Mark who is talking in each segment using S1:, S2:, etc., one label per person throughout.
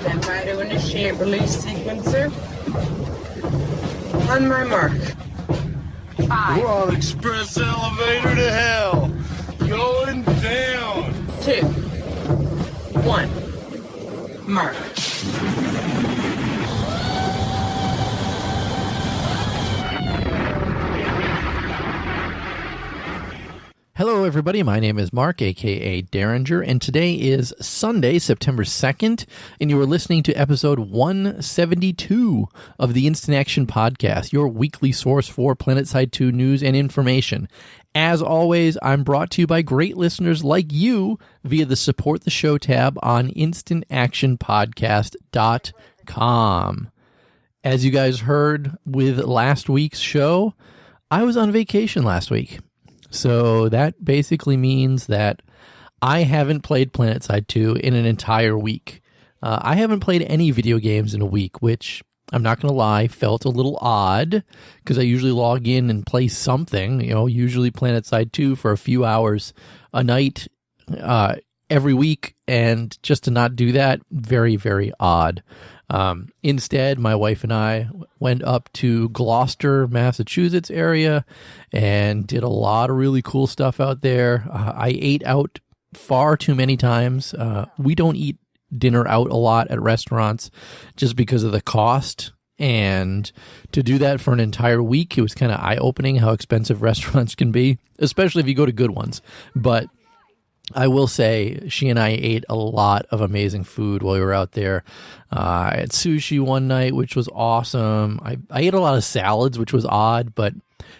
S1: Stand by to initiate release sequencer. On my mark. 5.
S2: We're on express elevator to hell. Going down.
S1: 2. 1. Mark.
S3: Hello, everybody. My name is Mark, a.k.a. Derringer, and today is Sunday, September 2nd, and you are listening to episode 172 of the Instant Action Podcast, your weekly source for Planetside 2 news and information. As always, I'm brought to you by great listeners like you via the Support the Show tab on instantactionpodcast.com. As you guys heard with last week's show, I was on vacation last week. So that basically means that I haven't played Planetside 2 in an entire week. I haven't played any video games in a week, which, I'm not going to lie, felt a little odd because I usually log in and play something, usually Planetside 2 for a few hours a night every week, and just to not do that, very, very odd. Instead, my wife and I went up to Gloucester, Massachusetts area and did a lot of really cool stuff out there. I ate out far too many times. We don't eat dinner out a lot at restaurants just because of the cost. And to do that for an entire week, it was kind of eye-opening how expensive restaurants can be, especially if you go to good ones. But I will say she and I ate a lot of amazing food while we were out there. I had sushi one night, which was awesome. I ate a lot of salads, which was odd, but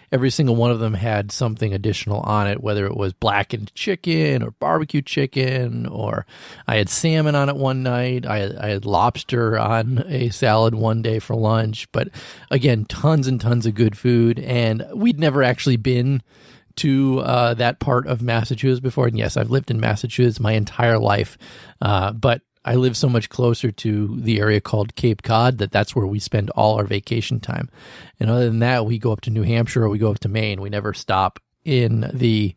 S3: every single one of them had something additional on it, whether it was blackened chicken or barbecue chicken, or I had salmon on it one night. I had lobster on a salad one day for lunch. But again, tons and tons of good food. And we'd never actually been to that part of Massachusetts before. And yes, I've lived in Massachusetts my entire life, but I live so much closer to the area called Cape Cod that's where we spend all our vacation time. And other than that, we go up to New Hampshire or we go up to Maine. We never stop in the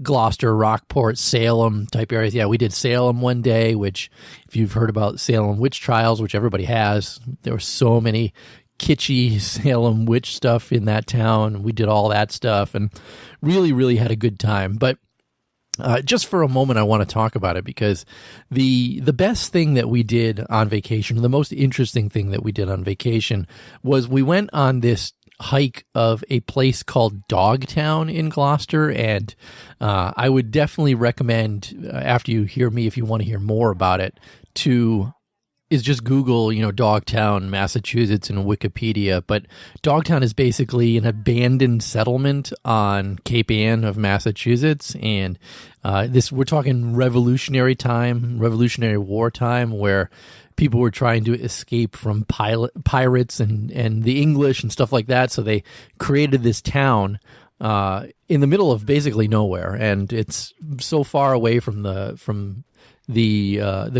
S3: Gloucester, Rockport, Salem type areas. Yeah, we did Salem one day, which if you've heard about Salem witch trials, which everybody has, there were so many kitschy Salem witch stuff in that town. We did all that stuff and really, really had a good time. But just for a moment, I want to talk about it because the best thing that we did on vacation, the most interesting thing that we did on vacation was we went on this hike of a place called Dogtown in Gloucester. And I would definitely recommend, after you hear me, if you want to hear more about it, is just Google, Dogtown, Massachusetts in Wikipedia. But Dogtown is basically an abandoned settlement on Cape Ann of Massachusetts. And we're talking Revolutionary War time, where people were trying to escape from pirates and the English and stuff like that. So they created this town in the middle of basically nowhere. And it's so far away from the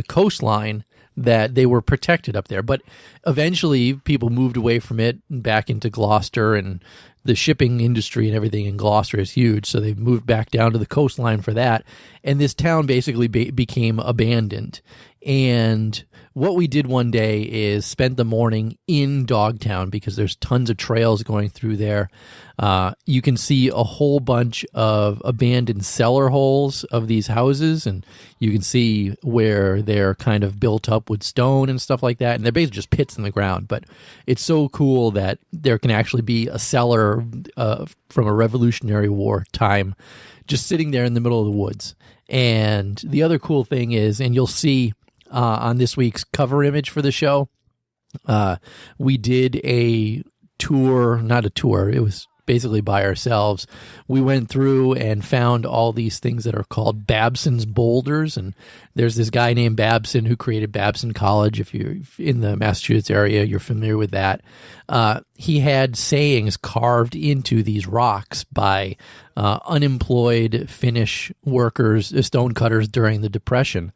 S3: coastline that they were protected up there. But eventually people moved away from it and back into Gloucester, and the shipping industry and everything in Gloucester is huge. So they moved back down to the coastline for that. And this town basically became abandoned. And what we did one day is spent the morning in Dogtown because there's tons of trails going through there. You can see a whole bunch of abandoned cellar holes of these houses, and you can see where they're kind of built up with stone and stuff like that. And they're basically just pits in the ground. But it's so cool that there can actually be a cellar from a Revolutionary War time just sitting there in the middle of the woods. And the other cool thing is, and you'll see on this week's cover image for the show, we did a tour, not a tour, it was basically by ourselves. We went through and found all these things that are called Babson's boulders, and there's this guy named Babson who created Babson College. If you're in the Massachusetts area, you're familiar with that. He had sayings carved into these rocks by unemployed Finnish workers, stone cutters during the Depression.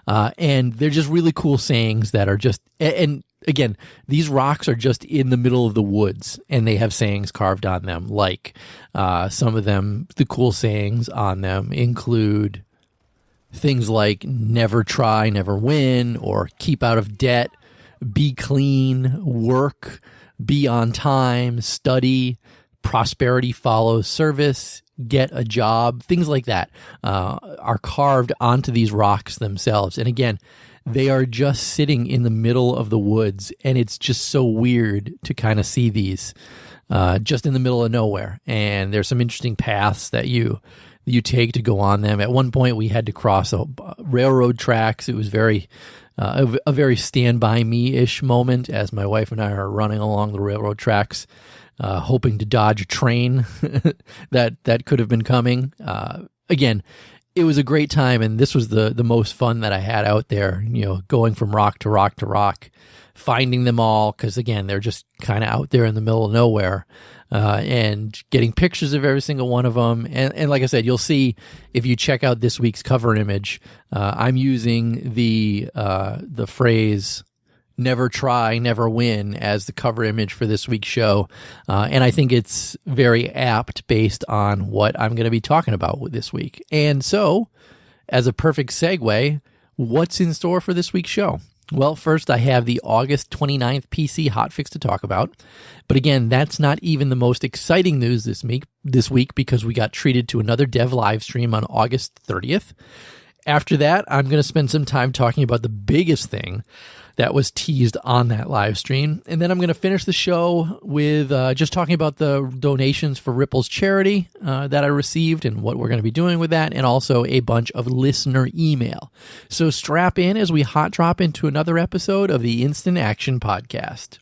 S3: And they're just really cool sayings that are just, and again, these rocks are just in the middle of the woods, and they have sayings carved on them. Like some of them, the cool sayings on them include, Things like never try, never win, or keep out of debt, be clean, work, be on time, study, prosperity follows service, get a job, things like that are carved onto these rocks themselves. And again, they are just sitting in the middle of the woods, and it's just so weird to kind of see these just in the middle of nowhere. And there's some interesting paths that you take to go on them. At one point, we had to cross railroad tracks. It was a very Stand By Me-ish moment as my wife and I are running along the railroad tracks, hoping to dodge a train that could have been coming. Again, it was a great time, and this was the most fun that I had out there, going from rock to rock to rock, finding them all, because, again, they're just kind of out there in the middle of nowhere, and getting pictures of every single one of them. And like I said, you'll see if you check out this week's cover image, I'm using the phrase never try, never win as the cover image for this week's show. And I think it's very apt based on what I'm going to be talking about this week. And so, as a perfect segue, what's in store for this week's show? Well, first I have the August 29th PC hotfix to talk about. But again, that's not even the most exciting news this week because we got treated to another dev live stream on August 30th. After that, I'm going to spend some time talking about the biggest thing that was teased on that live stream. And then I'm going to finish the show with just talking about the donations for Ripple's charity that I received and what we're going to be doing with that, and also a bunch of listener email. So strap in as we hot drop into another episode of the Instant Action Podcast.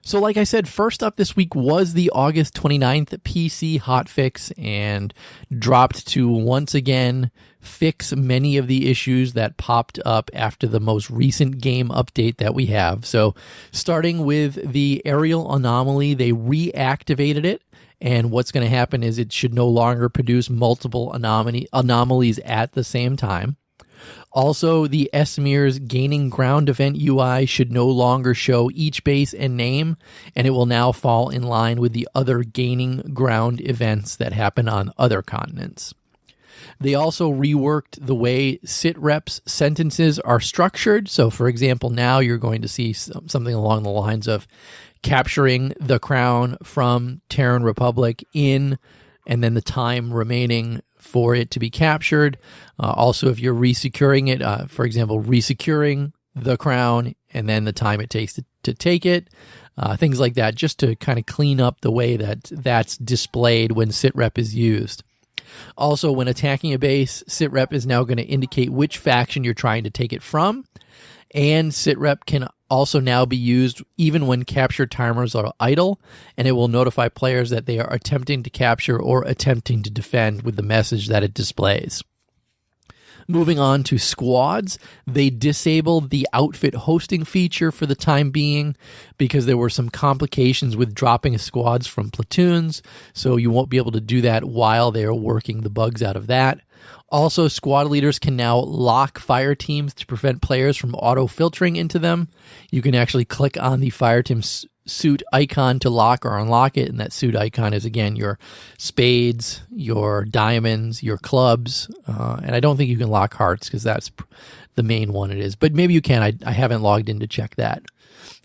S3: So like I said, first up this week was the August 29th PC hotfix, and dropped to once again fix many of the issues that popped up after the most recent game update that we have. So starting with the aerial anomaly, they reactivated it. And what's going to happen is it should no longer produce multiple anomalies at the same time. Also, the Esmir's Gaining Ground event UI should no longer show each base and name, and it will now fall in line with the other Gaining Ground events that happen on other continents. They also reworked the way sitreps sentences are structured. So, for example, now you're going to see something along the lines of capturing the crown from Terran Republic in, and then the time remaining for it to be captured. Also, if you're resecuring it, for example, resecuring the crown and then the time it takes to take it, things like that, just to kind of clean up the way that's displayed when sitrep is used. Also, when attacking a base, sitrep is now going to indicate which faction you're trying to take it from, and sitrep can also now be used even when capture timers are idle, and it will notify players that they are attempting to capture or attempting to defend with the message that it displays. Moving on to squads, they disabled the outfit hosting feature for the time being because there were some complications with dropping squads from platoons, so you won't be able to do that while they are working the bugs out of that. Also, squad leaders can now lock fire teams to prevent players from auto-filtering into them. You can actually click on the fire team suit icon to lock or unlock it, and that suit icon is, again, your spades, your diamonds, your clubs, and I don't think you can lock hearts because that's the main one it is, but maybe you can. I haven't logged in to check that.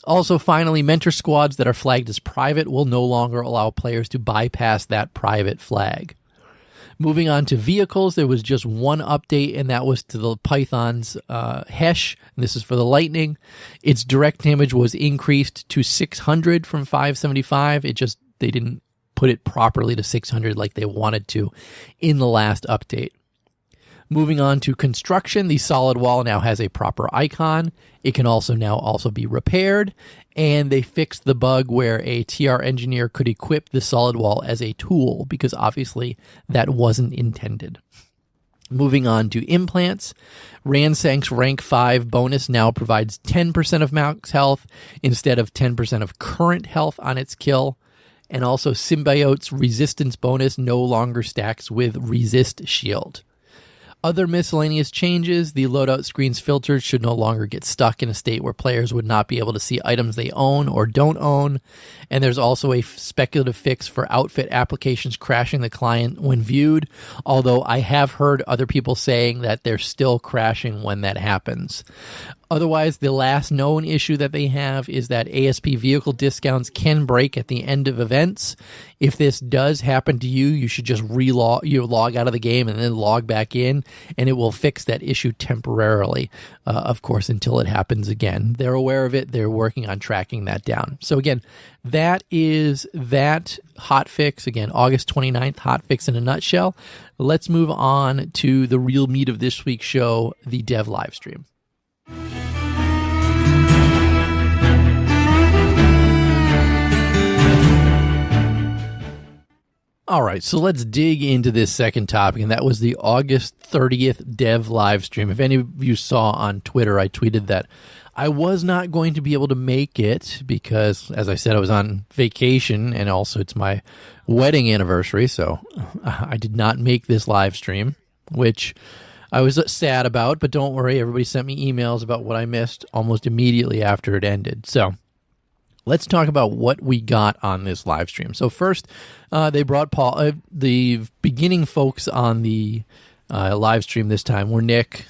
S3: Also, finally, mentor squads that are flagged as private will no longer allow players to bypass that private flag. Moving on to vehicles, there was just one update, and that was to the Python's Hesh. And this is for the Lightning. Its direct damage was increased to 600 from 575. They didn't put it properly to 600 like they wanted to in the last update. Moving on to construction, the solid wall now has a proper icon. It can also be repaired, and they fixed the bug where a TR engineer could equip the solid wall as a tool, because obviously that wasn't intended. Moving on to implants, Ransank's rank 5 bonus now provides 10% of max health instead of 10% of current health on its kill. And also Symbiote's resistance bonus no longer stacks with resist shield. Other miscellaneous changes: the loadout screen's filters should no longer get stuck in a state where players would not be able to see items they own or don't own. And there's also a speculative fix for outfit applications crashing the client when viewed, although I have heard other people saying that they're still crashing when that happens. Otherwise, the last known issue that they have is that ASP vehicle discounts can break at the end of events. If this does happen to you, you should just log out of the game and then log back in, and it will fix that issue temporarily, of course, until it happens again. They're aware of it. They're working on tracking that down. So again, that is that hotfix. Again, August 29th, hotfix in a nutshell. Let's move on to the real meat of this week's show, the dev live stream. All right, so let's dig into this second topic, and that was the August 30th dev live stream. If any of you saw on Twitter, I tweeted that I was not going to be able to make it because, as I said, I was on vacation, and also it's my wedding anniversary, so I did not make this live stream, which I was sad about, but don't worry, everybody sent me emails about what I missed almost immediately after it ended. So let's talk about what we got on this live stream. So first, they brought Paul. The beginning folks on the live stream this time were Nick,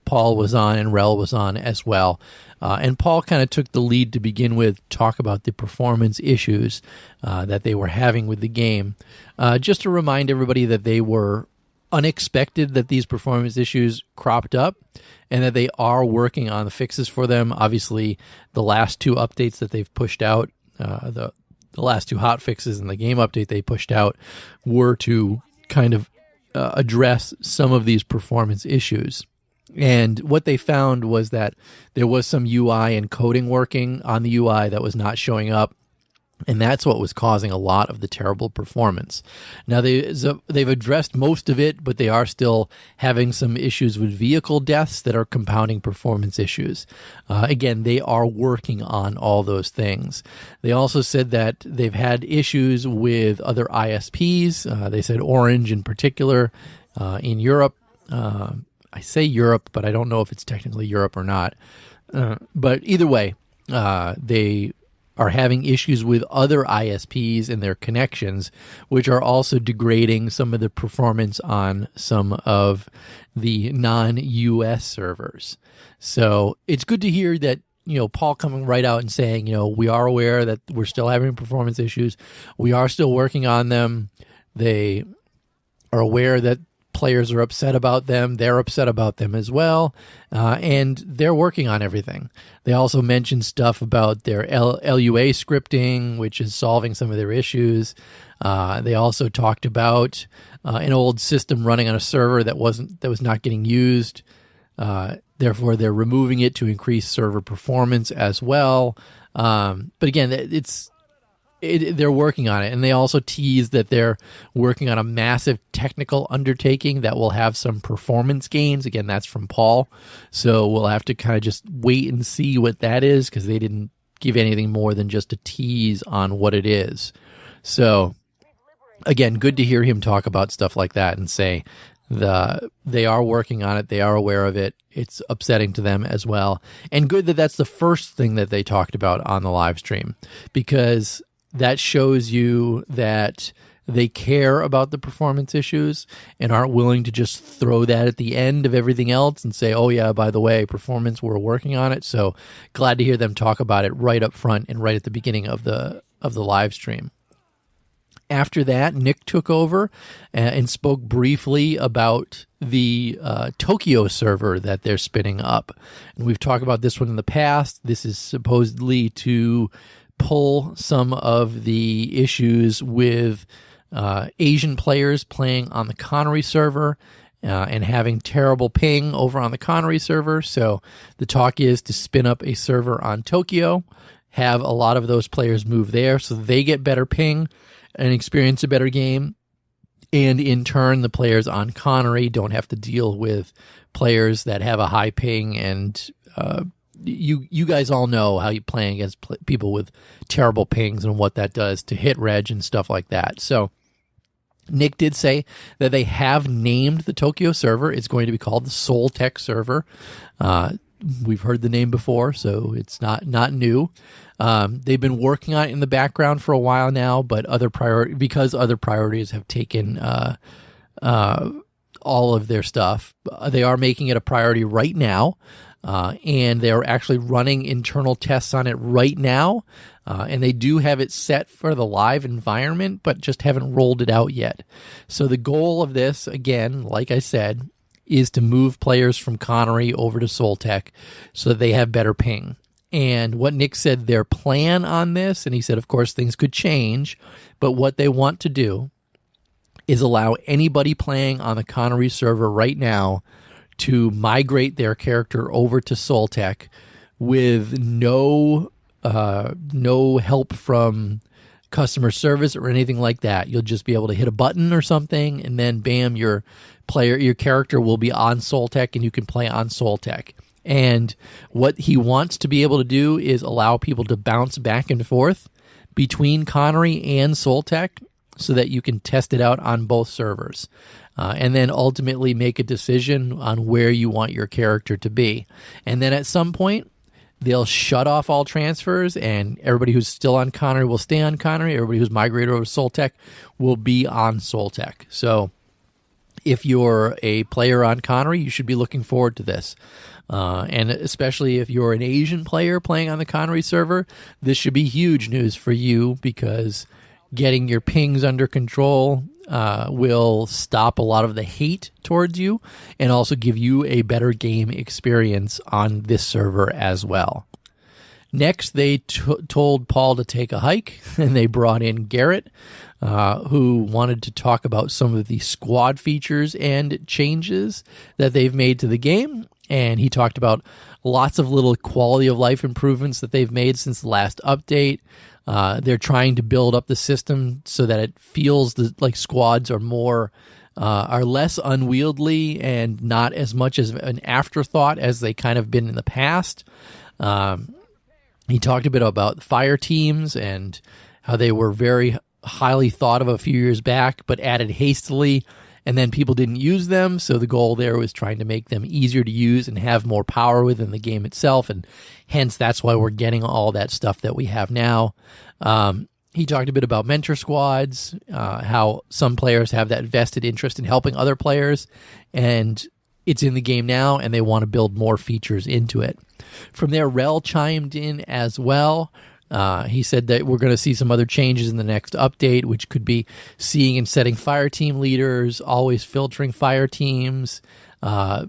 S3: Paul was on, and Rel was on as well. And Paul kind of took the lead to begin with, talk about the performance issues that they were having with the game. Just to remind everybody that they were unexpected that these performance issues cropped up and that they are working on the fixes for them. Obviously, the last two updates that they've pushed out, the last two hot fixes and the game update they pushed out were to kind of address some of these performance issues. And what they found was that there was some UI and coding working on the UI that was not showing up. And that's what was causing a lot of the terrible performance. Now, they've addressed most of it, but they are still having some issues with vehicle deaths that are compounding performance issues. Again, they are working on all those things. They also said that they've had issues with other ISPs. They said Orange in particular in Europe. I say Europe, but I don't know if it's technically Europe or not. But either way, they are having issues with other ISPs and their connections, which are also degrading some of the performance on some of the non-US servers. So it's good to hear that, Paul coming right out and saying, we are aware that we're still having performance issues. We are still working on them. They are aware that players are upset about them. They're upset about them as well. And they're working on everything. They also mentioned stuff about their LUA scripting, which is solving some of their issues. They also talked about an old system running on a server that was not getting used. Therefore, they're removing it to increase server performance as well. But again, they're working on it, and they also tease that they're working on a massive technical undertaking that will have some performance gains. Again, that's from Paul, so we'll have to kind of just wait and see what that is, because they didn't give anything more than just a tease on what it is. So again, good to hear him talk about stuff like that and say they are working on it, they are aware of it, it's upsetting to them as well. And good that that's the first thing that they talked about on the live stream, because that shows you that they care about the performance issues and aren't willing to just throw that at the end of everything else and say, oh yeah, by the way, performance, we're working on it. So glad to hear them talk about it right up front and right at the beginning of the live stream. After that, Nick took over and spoke briefly about the Tokyo server that they're spinning up. And we've talked about this one in the past. This is supposedly to pull some of the issues with Asian players playing on the Connery server and having terrible ping over on the Connery server. So the talk is to spin up a server on Tokyo, have a lot of those players move there so they get better ping and experience a better game. And in turn, the players on Connery don't have to deal with players that have a high ping. And you guys all know how you playing against people with terrible pings and what that does to hit reg and stuff like that. So Nick did say that they have named the Tokyo server. It's going to be called the Soul Tech server. We've heard the name before, so it's not new. They've been working on it in the background for a while now, but other priorities have taken all of their stuff. They are making it a priority right now, and they are actually running internal tests on it right now. And they do have it set for the live environment, but just haven't rolled it out yet. So the goal of this, again, like I said, is to move players from Connery over to Soltech so that they have better ping. And what Nick said, their plan on this, and he said, of course, things could change, but what they want to do is allow anybody playing on the Connery server right now to migrate their character over to Soltech with no help from customer service or anything like that. You'll just be able to hit a button or something, and then bam, your character will be on Soltech, and you can play on Soltech. And what he wants to be able to do is allow people to bounce back and forth between Connery and Soltech so that you can test it out on both servers. And then ultimately make a decision on where you want your character to be. And then at some point, they'll shut off all transfers, and everybody who's still on Connery will stay on Connery. Everybody who's migrated over to Soltech will be on Soltech. So if you're a player on Connery, you should be looking forward to this. And especially if you're an Asian player playing on the Connery server, this should be huge news for you, because getting your pings under control will stop a lot of the hate towards you and also give you a better game experience on this server as well. Next, they told Paul to take a hike, and they brought in Garrett, who wanted to talk about some of the squad features and changes that they've made to the game. And he talked about lots of little quality of life improvements that they've made since the last update. They're trying to build up the system so that it feels like squads are less unwieldy and not as much as an afterthought as they kind of been in the past. He talked a bit about fire teams and how they were very highly thought of a few years back, but added hastily, and then people didn't use them. So the goal there was trying to make them easier to use and have more power within the game itself. And hence, that's why we're getting all that stuff that we have now. He talked a bit about mentor squads, how some players have that vested interest in helping other players, and it's in the game now, and they want to build more features into it. From there, Rel chimed in as well. He said that we're going to see some other changes in the next update, which could be seeing and setting fire team leaders, always filtering fire teams, but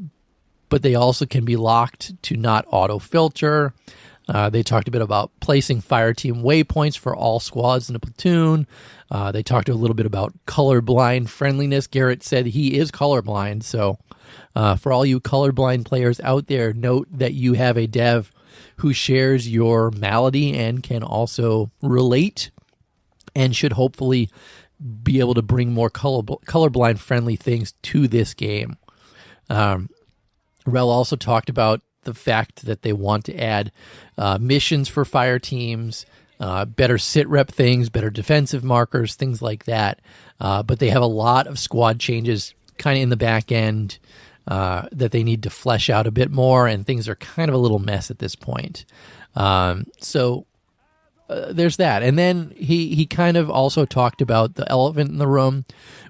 S3: they also can be locked to not auto-filter. They talked a bit about placing fire team waypoints for all squads in a platoon. They talked a little bit about colorblind friendliness. Garrett said he is colorblind, so for all you colorblind players out there, note that you have a dev who shares your malady and can also relate and should hopefully be able to bring more colorblind friendly things to this game. Rel also talked about the fact that they want to add missions for fire teams, better sit rep things, better defensive markers, things like that. But they have a lot of squad changes kind of in the back end that they need to flesh out a bit more, and things are kind of a little mess at this point. So there's that. And then he kind of also talked about the elephant in the room,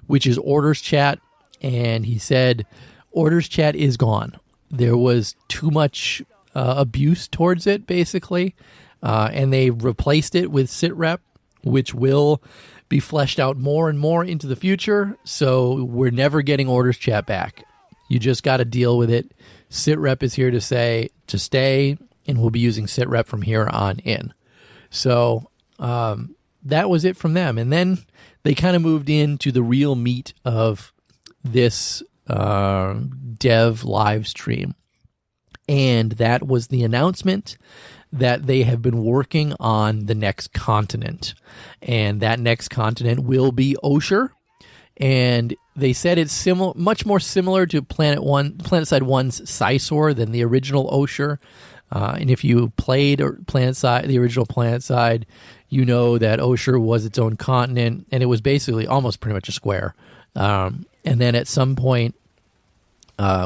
S3: which is orders chat. And he said, orders chat is gone. There was too much abuse towards it, basically. And they replaced it with sitrep, which will be fleshed out more and more into the future. So we're never getting orders chat back. You just got to deal with it. Sitrep is here to stay, and we'll be using sitrep from here on in. So that was it from them. And then they kind of moved into the real meat of this dev live stream. And that was the announcement that they have been working on the next continent. And that next continent will be Oshur. And they said it's much more similar to Planetside 1's Sisor than the original Oshur. And if you played Planetside, the original Planetside, you know that Oshur was its own continent, and it was basically almost pretty much a square. And then at some point,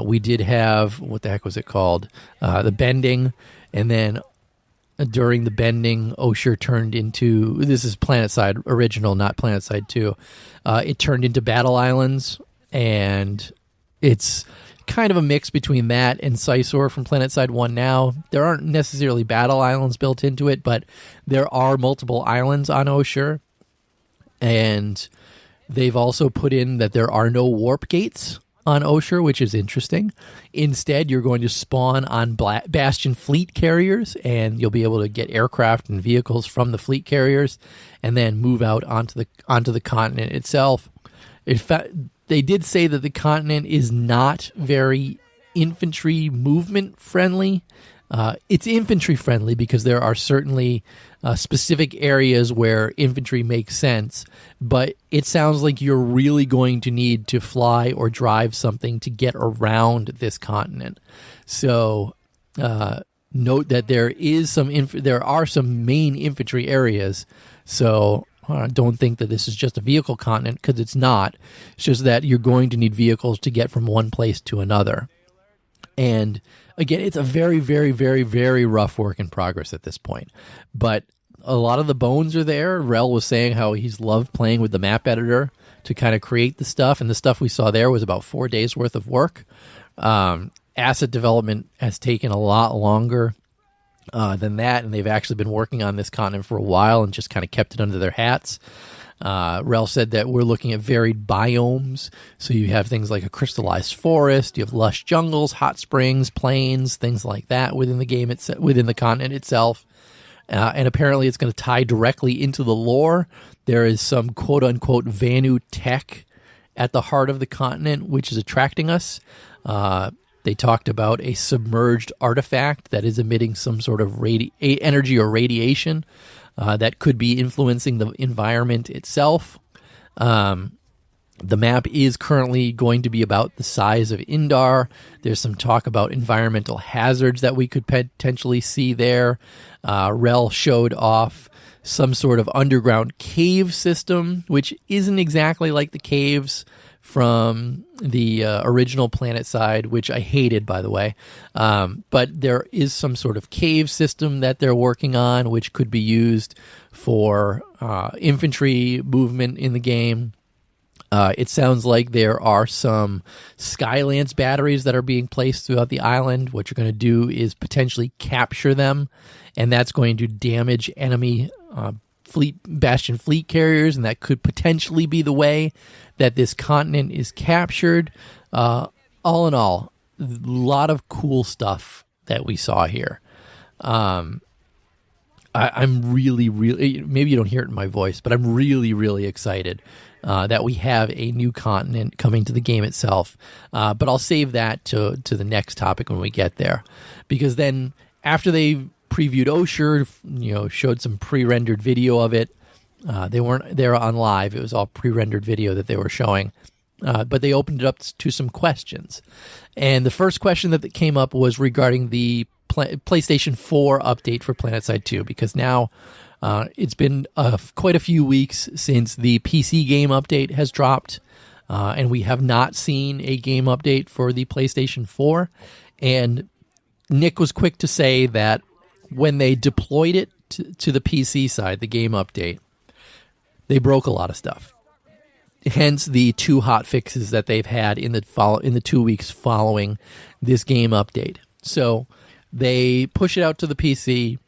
S3: we did have, what the heck was it called? The bending, and then during the bending, Oshur turned into, this is Planetside original, not Planetside 2. It turned into battle islands, and it's kind of a mix between that and Sisor from Planetside 1 now. There aren't necessarily battle islands built into it, but there are multiple islands on Oshur, and they've also put in that there are no warp gates on Oshur, which is interesting. Instead, you're going to spawn on Bastion fleet carriers, and you'll be able to get aircraft and vehicles from the fleet carriers, and then move out onto the continent itself. In fact, they did say that the continent is not very infantry movement friendly. It's infantry friendly because there are certainly specific areas where infantry makes sense, but it sounds like you're really going to need to fly or drive something to get around this continent. So note that there are some main infantry areas. So don't think that this is just a vehicle continent, because it's not. It's just that you're going to need vehicles to get from one place to another. And again, it's a very, very, very, very rough work in progress at this point. But a lot of the bones are there. Rel was saying how he's loved playing with the map editor to kind of create the stuff. And the stuff we saw there was about 4 days worth of work. Asset development has taken a lot longer than that. And they've actually been working on this continent for a while and just kind of kept it under their hats. Rel said that we're looking at varied biomes. So you have things like a crystallized forest, you have lush jungles, hot springs, plains, things like that within the game, within the continent itself. And apparently it's going to tie directly into the lore. There is some quote-unquote Vanu tech at the heart of the continent, which is attracting us. They talked about a submerged artifact that is emitting some sort of energy or radiation that could be influencing the environment itself. The map is currently going to be about the size of Indar. There's some talk about environmental hazards that we could potentially see there. Rel showed off some sort of underground cave system, which isn't exactly like the caves from the original Planetside, which I hated, by the way. But there is some sort of cave system that they're working on, which could be used for infantry movement in the game. It sounds like there are some Skylance batteries that are being placed throughout the island. What you're going to do is potentially capture them, and that's going to damage enemy Bastion fleet carriers, and that could potentially be the way that this continent is captured. All in all, a lot of cool stuff that we saw here. I'm really, maybe you don't hear it in my voice, but I'm really, really excited that we have a new continent coming to the game itself. But I'll save that to the next topic when we get there, because then after they previewed Oshur, showed some pre-rendered video of it. They weren't there on live. It was all pre-rendered video that they were showing. But they opened it up to some questions. And the first question that came up was regarding the PlayStation 4 update for Planetside 2, because now it's been quite a few weeks since the PC game update has dropped, and we have not seen a game update for the PlayStation 4. And Nick was quick to say that when they deployed it to the PC side, the game update, they broke a lot of stuff. Hence the 2 hot fixes that they've had in the 2 weeks following this game update. So they push it out to the PC.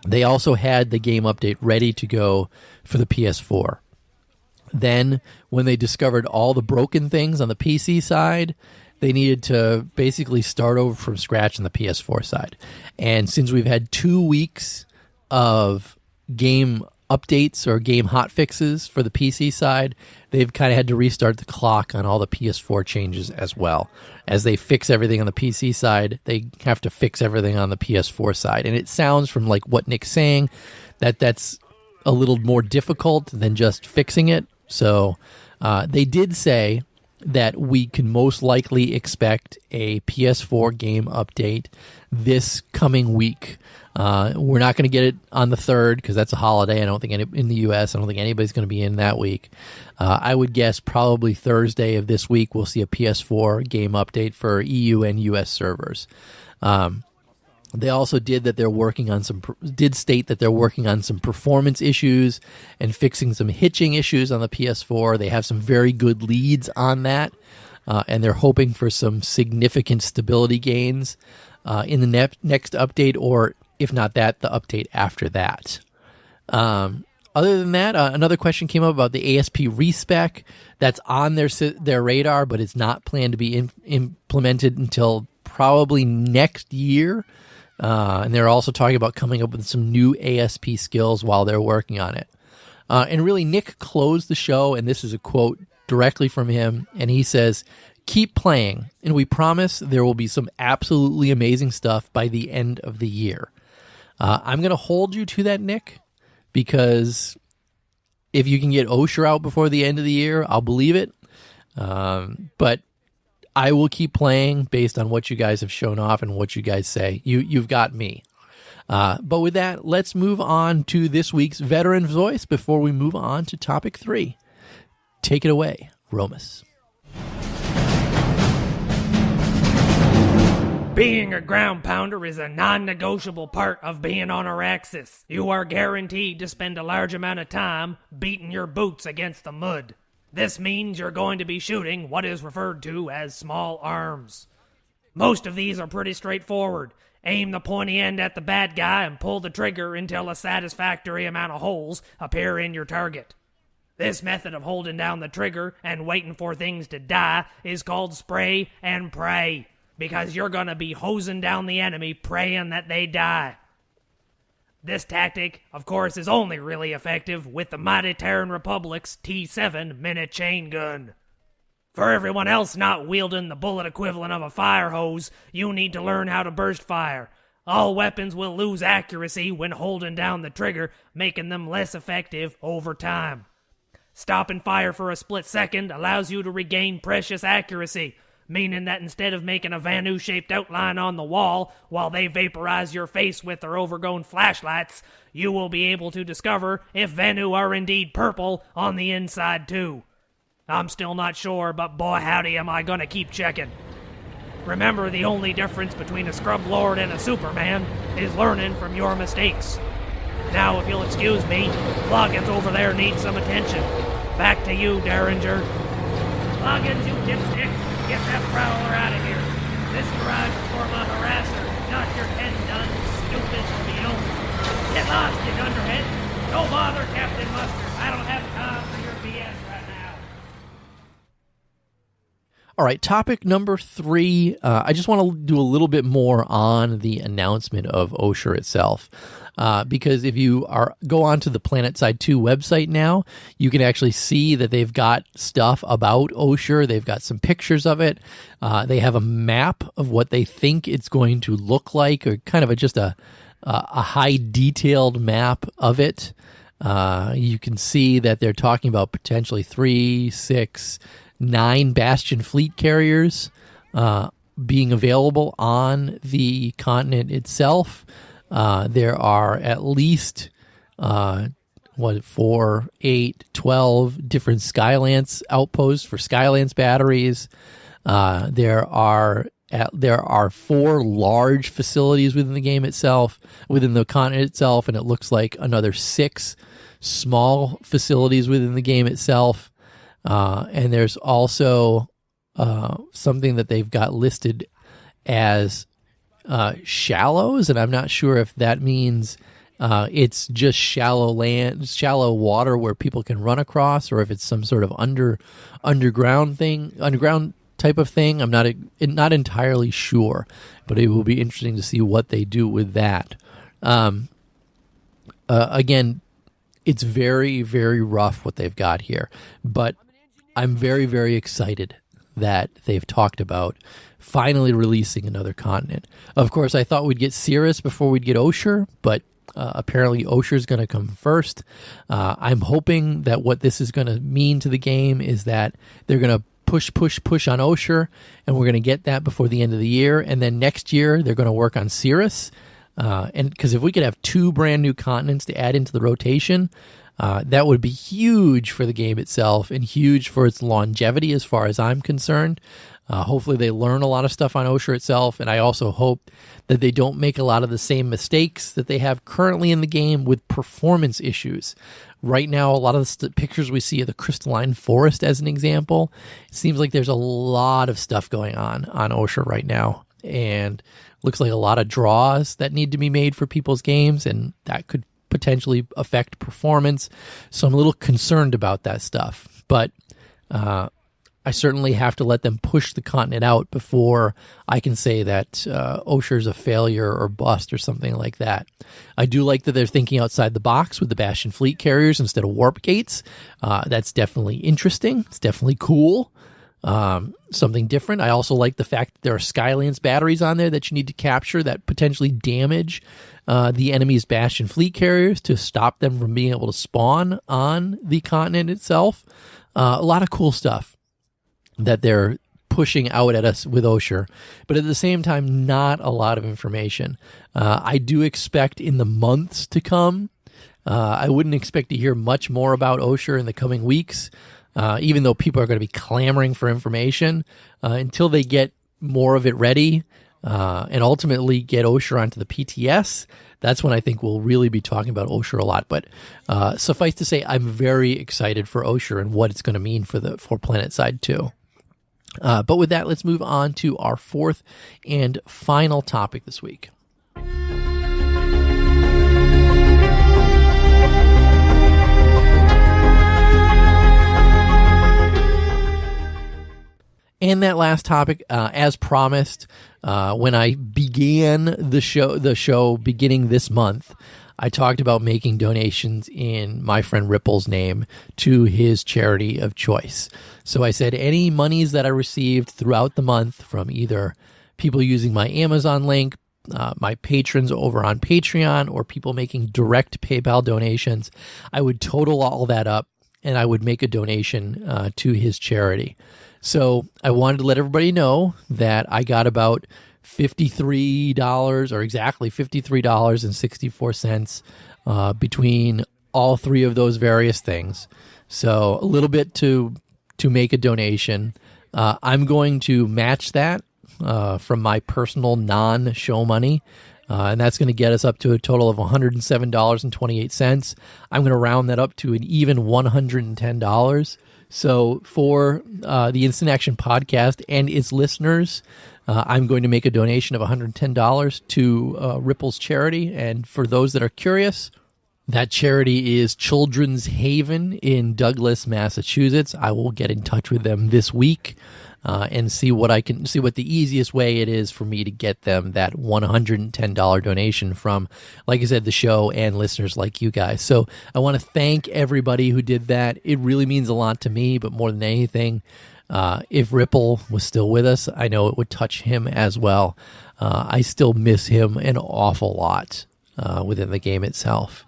S3: They also had the game update ready to go for the PS4. Then when they discovered all the broken things on the PC side, they needed to basically start over from scratch on the PS4 side. And since we've had 2 weeks of game updates or game hotfixes for the PC side, they've kind of had to restart the clock on all the PS4 changes as well. As they fix everything on the PC side, they have to fix everything on the PS4 side. And it sounds from like what Nick's saying that that's a little more difficult than just fixing it. So they did say that we can most likely expect a PS4 game update this coming week. We're not going to get it on the 3rd because that's a holiday. I don't think in the U.S., I don't think anybody's going to be in that week. I would guess probably Thursday of this week we'll see a PS4 game update for EU and U.S. servers. They also did state that they're working on some performance issues and fixing some hitching issues on the PS4. They have some very good leads on that, and they're hoping for some significant stability gains in the next update, or if not that, the update after that. Other than that, another question came up about the ASP respec. That's on their radar, but it's not planned to be implemented until probably next year. And they're also talking about coming up with some new ASP skills while they're working on it. And really, Nick closed the show, and this is a quote directly from him, and he says, "Keep playing, and we promise there will be some absolutely amazing stuff by the end of the year." I'm going to hold you to that, Nick, because if you can get Oshur out before the end of the year, I'll believe it. But I will keep playing based on what you guys have shown off and what you guys say. You've got me. But with that, let's move on to this week's Veteran Voice before we move on to topic 3. Take it away, Romus.
S4: Being a ground pounder is a non-negotiable part of being on Araxis. You are guaranteed to spend a large amount of time beating your boots against the mud. This means you're going to be shooting what is referred to as small arms. Most of these are pretty straightforward. Aim the pointy end at the bad guy and pull the trigger until a satisfactory amount of holes appear in your target. This method of holding down the trigger and waiting for things to die is called spray and pray, because you're going to be hosing down the enemy praying that they die. This tactic, of course, is only really effective with the mighty Terran Republic's T7 minute chain gun. For everyone else not wielding the bullet equivalent of a fire hose, you need to learn how to burst fire. All weapons will lose accuracy when holding down the trigger, making them less effective over time. Stopping fire for a split second allows you to regain precious accuracy, meaning that instead of making a Vanu-shaped outline on the wall while they vaporize your face with their overgrown flashlights, you will be able to discover if Vanu are indeed purple on the inside too. I'm still not sure, but boy howdy am I gonna keep checking. Remember, the only difference between a scrub lord and a Superman is learning from your mistakes. Now, if you'll excuse me, Loggins over there needs some attention. Back to you, Derringer. Loggins, you dipstick. Get that prowler out of here. This garage is for my harasser, not your 10-done, stupid deal. Get lost, you dunderhead. Don't bother Captain Mustard. I don't have time for your BS right now.
S3: All right, topic number 3. I just want to do a little bit more on the announcement of Oshur itself. Because if you go onto the Planetside 2 website now, you can actually see that they've got stuff about Oshur. They've got some pictures of it. They have a map of what they think it's going to look like, or kind of just a high detailed map of it. You can see that they're talking about potentially 3, 6, 9 Bastion fleet carriers being available on the continent itself. There are at least 4, 8, 12 different Skylance outposts for Skylance batteries. There are 4 large facilities within the game itself, within the continent itself, and it looks like another 6 small facilities within the game itself. And there's also something that they've got listed as shallows, and I'm not sure if that means it's just shallow water where people can run across, or if it's some sort of underground type of thing. I'm not entirely sure, but it will be interesting to see what they do with that. Again, it's very, very rough what they've got here, but I'm very, very excited that they've talked about finally releasing another continent. Of course, I thought we'd get Cirrus before we'd get Oshur, but apparently Oshur's going to come first. I'm hoping that what this is going to mean to the game is that they're going to push on Oshur, and we're going to get that before the end of the year. And then next year, they're going to work on Cirrus. And because if we could have 2 brand new continents to add into the rotation, that would be huge for the game itself and huge for its longevity as far as I'm concerned. Hopefully they learn a lot of stuff on Oshur itself, and I also hope that they don't make a lot of the same mistakes that they have currently in the game with performance issues. Right now, a lot of the pictures we see of the crystalline forest, as an example, it seems like there's a lot of stuff going on Oshur right now, and looks like a lot of draws that need to be made for people's games, and that could potentially affect performance. So I'm a little concerned about that stuff, but I certainly have to let them push the continent out before I can say that Oshur's a failure or bust or something like that. I do like that they're thinking outside the box with the Bastion fleet carriers instead of warp gates. That's definitely interesting. It's definitely cool. Something different. I also like the fact that there are Skylance batteries on there that you need to capture that potentially damage the enemy's Bastion fleet carriers to stop them from being able to spawn on the continent itself. A lot of cool stuff that they're pushing out at us with Oshur, but at the same time, not a lot of information. I do expect in the months to come, I wouldn't expect to hear much more about Oshur in the coming weeks, even though people are going to be clamoring for information until they get more of it ready and ultimately get Oshur onto the PTS. That's when I think we'll really be talking about Oshur a lot. But suffice to say, I'm very excited for Oshur and what it's going to mean for Planetside 2. But with that, let's move on to our 4th and final topic this week. And that last topic, as promised, when I began the show beginning this month, I talked about making donations in my friend Ripple's name to his charity of choice. So I said any monies that I received throughout the month from either people using my Amazon link, my patrons over on Patreon, or people making direct PayPal donations, I would total all that up and I would make a donation to his charity. So I wanted to let everybody know that I got about $53, or exactly $53.64 between all 3 of those various things. So a little bit to make a donation. I'm going to match that from my personal non-show money, and that's going to get us up to a total of $107.28. I'm going to round that up to an even $110. So for the Instant Action podcast and its listeners, I'm going to make a donation of $110 to Ripple's charity. And for those that are curious, that charity is Children's Haven in Douglas, Massachusetts. I will get in touch with them this week and see what the easiest way it is for me to get them that $110 donation from, like I said, the show and listeners like you guys. So I want to thank everybody who did that. It really means a lot to me, but more than anything, if Ripple was still with us, I know it would touch him as well. I still miss him an awful lot within the game itself.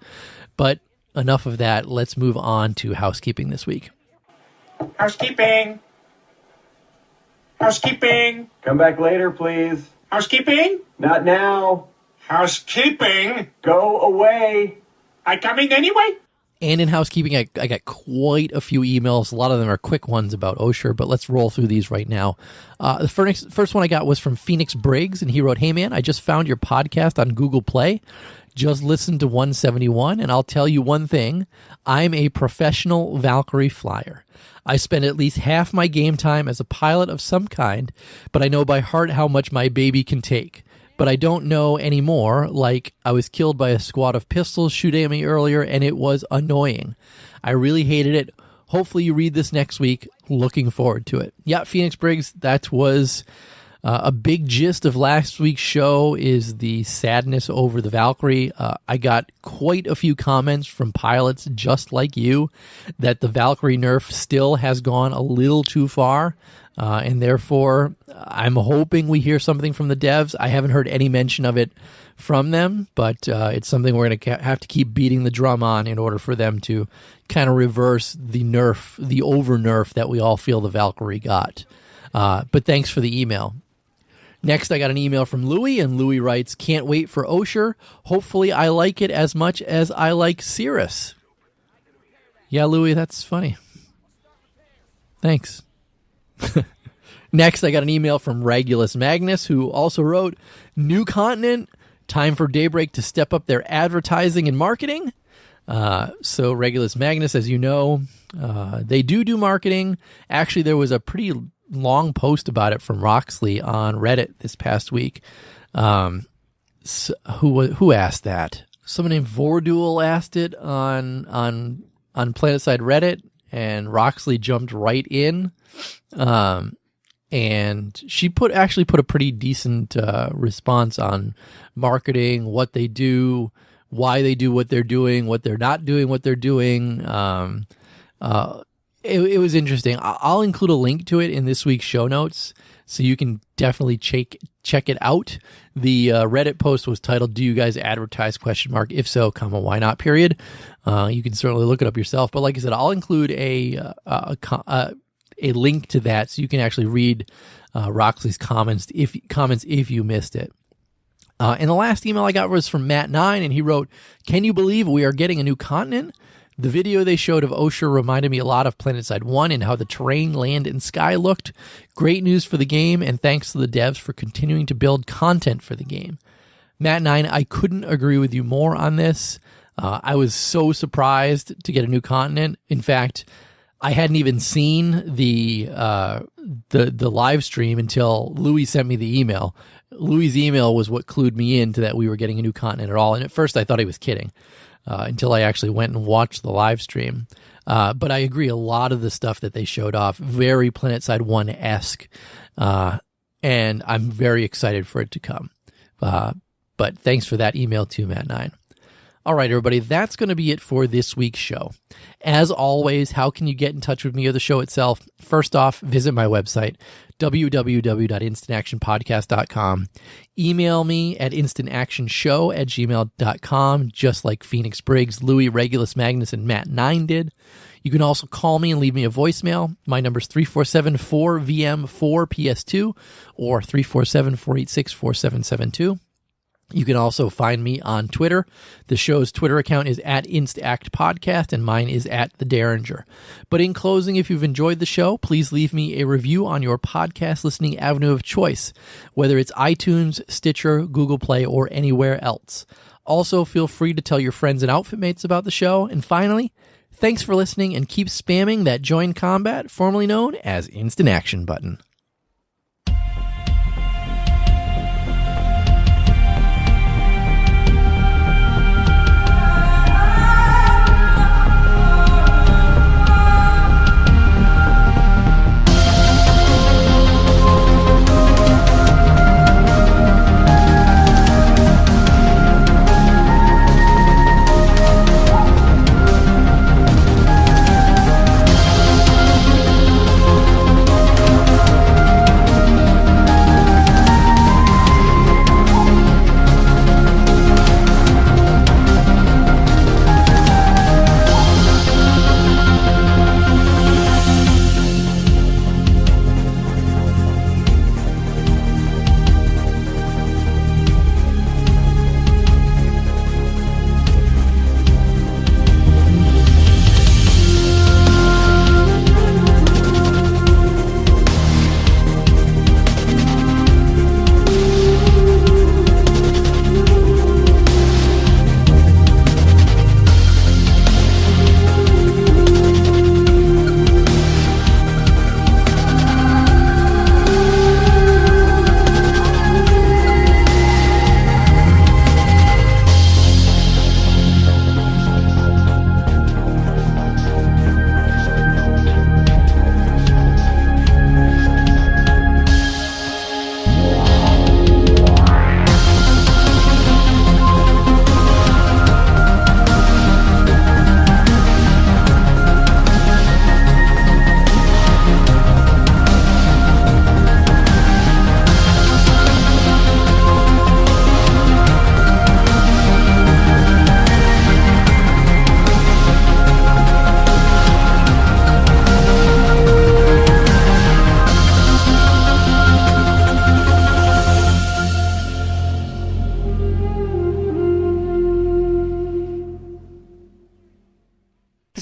S3: But enough of that. Let's move on to housekeeping this week.
S5: Housekeeping. Housekeeping.
S6: Come back later, please.
S5: Housekeeping.
S6: Not now.
S5: Housekeeping.
S6: Go away.
S5: I coming anyway?
S3: And in housekeeping, I got quite a few emails. A lot of them are quick ones about Oshur, but let's roll through these right now. The first one I got was from Phoenix Briggs, and he wrote, "Hey man, I just found your podcast on Google Play. Just listened to 171, and I'll tell you one thing. I'm a professional Valkyrie flyer. I spend at least half my game time as a pilot of some kind, but I know by heart how much my baby can take. But I don't know anymore, like I was killed by a squad of pistols shooting at me earlier, and it was annoying. I really hated it. Hopefully you read this next week. Looking forward to it." Yeah, Phoenix Briggs, that was A big gist of last week's show is the sadness over the Valkyrie. I got quite a few comments from pilots just like you that the Valkyrie nerf still has gone a little too far, and therefore I'm hoping we hear something from the devs. I haven't heard any mention of it from them, but it's something we're going to have to keep beating the drum on in order for them to kind of reverse the nerf, the over nerf that we all feel the Valkyrie got. But thanks for the email. Next, I got an email from Louie, and Louie writes, "Can't wait for Oshur. Hopefully I like it as much as I like Cirrus." Yeah, Louie, that's funny. Thanks. Next, I regulus email from Regulus Magnus, who also wrote, "New continent, time for Daybreak to step up their advertising and marketing." So Regulus Magnus, as you know, they do marketing. Actually, there was a pretty long post about it from Roxley on Reddit this past week. Who asked that? Someone named Vorduel asked it on Planetside Reddit, and Roxley jumped right in. And she actually put a pretty decent response on marketing, what they do, why they do what they're doing, what they're not doing, what they're doing. It was interesting. I'll include a link to it in this week's show notes, so you can definitely check it out. The Reddit post was titled, "Do you guys advertise? ? If so, why not? Period." You can certainly look it up yourself. But like I said, I'll include a link to that, so you can actually read Roxley's comments if you missed it. And the last email I got was from Matt9, and he wrote, "Can you believe we are getting a new continent? The video they showed of Oshur reminded me a lot of Planetside 1 and how the terrain, land, and sky looked. Great news for the game, and thanks to the devs for continuing to build content for the game." Matt9, I couldn't agree with you more on this. I was so surprised to get a new continent. In fact, I hadn't even seen the live stream until Louis sent me the email. Louis' email was what clued me into that we were getting a new continent at all. And at first I thought he was kidding until I actually went and watched the live stream. But I agree, a lot of the stuff that they showed off, very Planetside 1-esque. And I'm very excited for it to come. But thanks for that email too, Matt9. All right, everybody, that's going to be it for this week's show. As always, how can you get in touch with me or the show itself? First off, visit my website, www.instantactionpodcast.com. Email me at instantactionshow@gmail.com, just like Phoenix Briggs, Louis, Regulus Magnus, and Matt9 did. You can also call me and leave me a voicemail. My number is 347-4VM-4PS2 or 347-486-4772. You can also find me on Twitter. The show's Twitter account is @InstActPodcast, and mine is @TheDerringer. But in closing, if you've enjoyed the show, please leave me a review on your podcast listening avenue of choice, whether it's iTunes, Stitcher, Google Play, or anywhere else. Also, feel free to tell your friends and outfit mates about the show. And finally, thanks for listening, and keep spamming that Join Combat, formerly known as Instant Action button.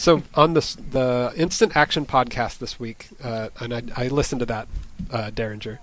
S7: So on the Instant Action podcast this week, and I listened to that, Derringer.